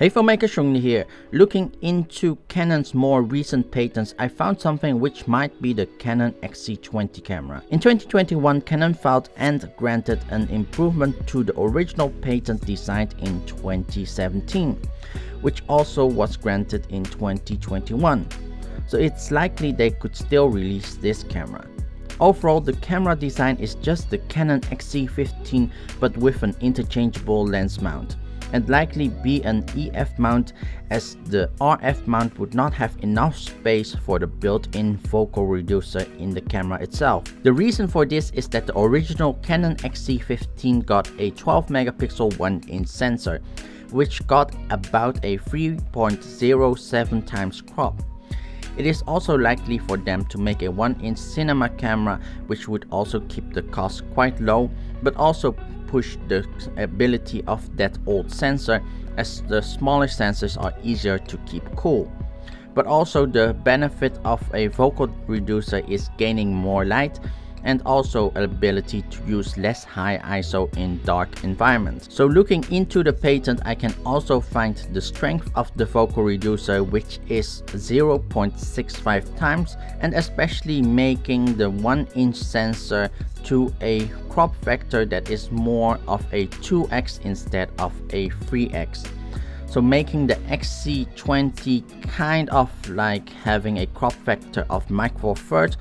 Hey filmmaker, Chung here. Looking into Canon's more recent patents, I found something which might be the Canon XC20 camera. In 2021, Canon filed and granted an improvement to the original patent designed in 2017, which also was granted in 2021. So it's likely they could still release this camera. Overall, the camera design is just the Canon XC20 but with an interchangeable lens mount, and likely be an EF mount, as the RF mount would not have enough space for the built-in focal reducer in the camera itself. The reason for this is that the original Canon XC20 got a 12 megapixel 1-inch sensor, which got about a 3.07 times crop. It is also likely for them to make a 1-inch cinema camera, which would also keep the cost quite low, but also push the ability of that old sensor, as the smaller sensors are easier to keep cool. But also the benefit of a focal reducer is gaining more light and also ability to use less high ISO in dark environments. So looking into the patent, I can also find the strength of the focal reducer, which is 0.65 times, and especially making the 1-inch sensor to a crop factor that is more of a 2x instead of a 3x. So making the XC20 kind of like having a crop factor of micro four thirds,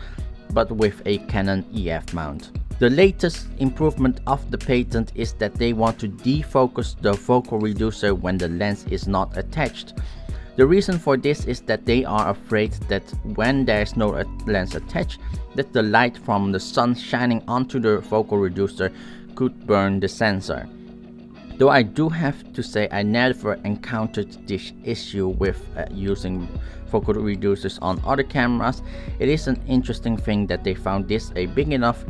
but with a Canon EF mount. The latest improvement of the patent is that they want to defocus the focal reducer when the lens is not attached. The reason for this is that they are afraid that when there is no lens attached, that the light from the sun shining onto the focal reducer could burn the sensor. Though I do have to say I never encountered this issue with using focal reducers on other cameras, it is an interesting thing that they found this a big enough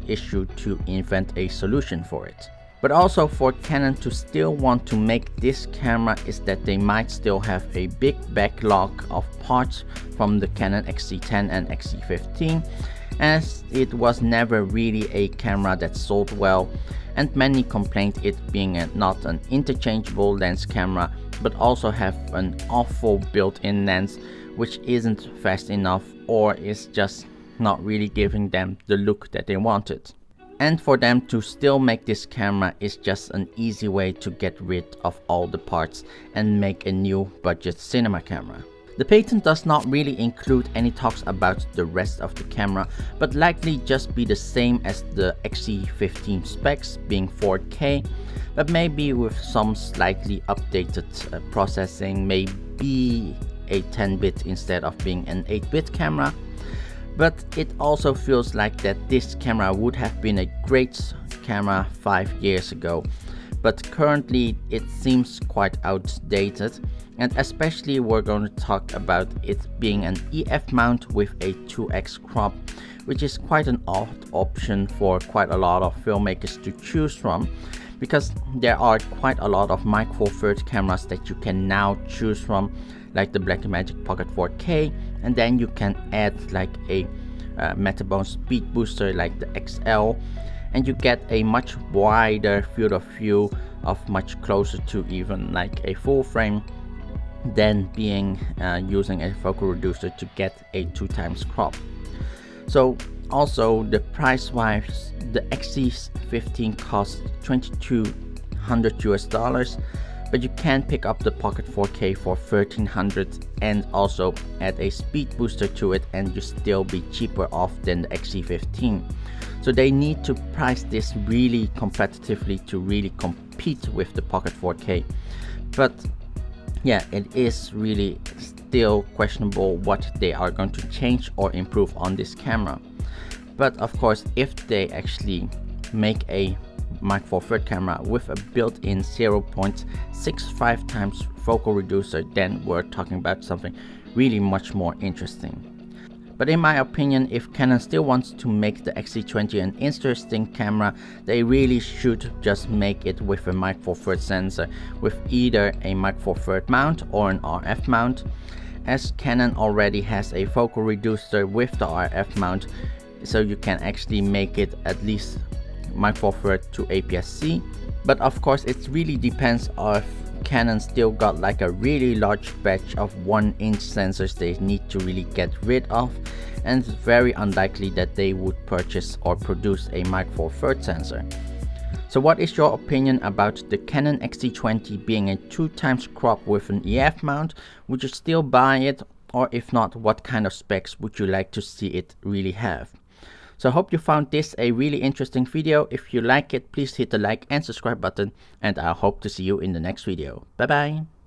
issue to invent a solution for it. But also for Canon to still want to make this camera is that they might still have a big backlog of parts from the Canon XC10 and XC15, as it was never really a camera that sold well, and many complained it being not an interchangeable lens camera, but also have an awful built-in lens which isn't fast enough or is just not really giving them the look that they wanted. And for them to still make this camera is just an easy way to get rid of all the parts and make a new budget cinema camera. The patent does not really include any talks about the rest of the camera, but likely just be the same as the XC15 specs, being 4K, but maybe with some slightly updated processing, maybe a 10-bit instead of being an 8-bit camera. But it also feels like that this camera would have been a great camera 5 years ago, but currently it seems quite outdated, and especially we're going to talk about it being an EF mount with a 2x crop, which is quite an odd option for quite a lot of filmmakers to choose from, because there are quite a lot of micro four thirds cameras that you can now choose from, like the Blackmagic Pocket 4K, and then you can add like a Metabone speed booster like the XL, and you get a much wider field of view of much closer to even like a full frame than being using a focal reducer to get a 2 times crop. So also the price wise, the XC15 costs $2,200 US, but you can pick up the Pocket 4K for $1,300 and also add a speed booster to it, and you still be cheaper off than the XC15. So they need to price this really competitively to really compete with the Pocket 4K. But yeah, it is really still questionable what they are going to change or improve on this camera. But of course, if they actually make a micro four thirds camera with a built-in 0.65 times focal reducer, then we're talking about something really much more interesting. But in my opinion, if Canon still wants to make the XC20 an interesting camera, they really should just make it with a micro four thirds sensor with either a micro four thirds mount or an RF mount, as Canon already has a focal reducer with the RF mount, so you can actually make it at least micro four thirds to APS-C. But of course it really depends if Canon still got like a really large batch of 1-inch sensors they need to really get rid of, and it's very unlikely that they would purchase or produce a Micro Four Thirds sensor. So what is your opinion about the Canon XC20 being a 2x crop with an EF mount? Would you still buy it, or if not, what kind of specs would you like to see it really have? So I hope you found this a really interesting video. If you like it, please hit the like and subscribe button, and I hope to see you in the next video. Bye bye!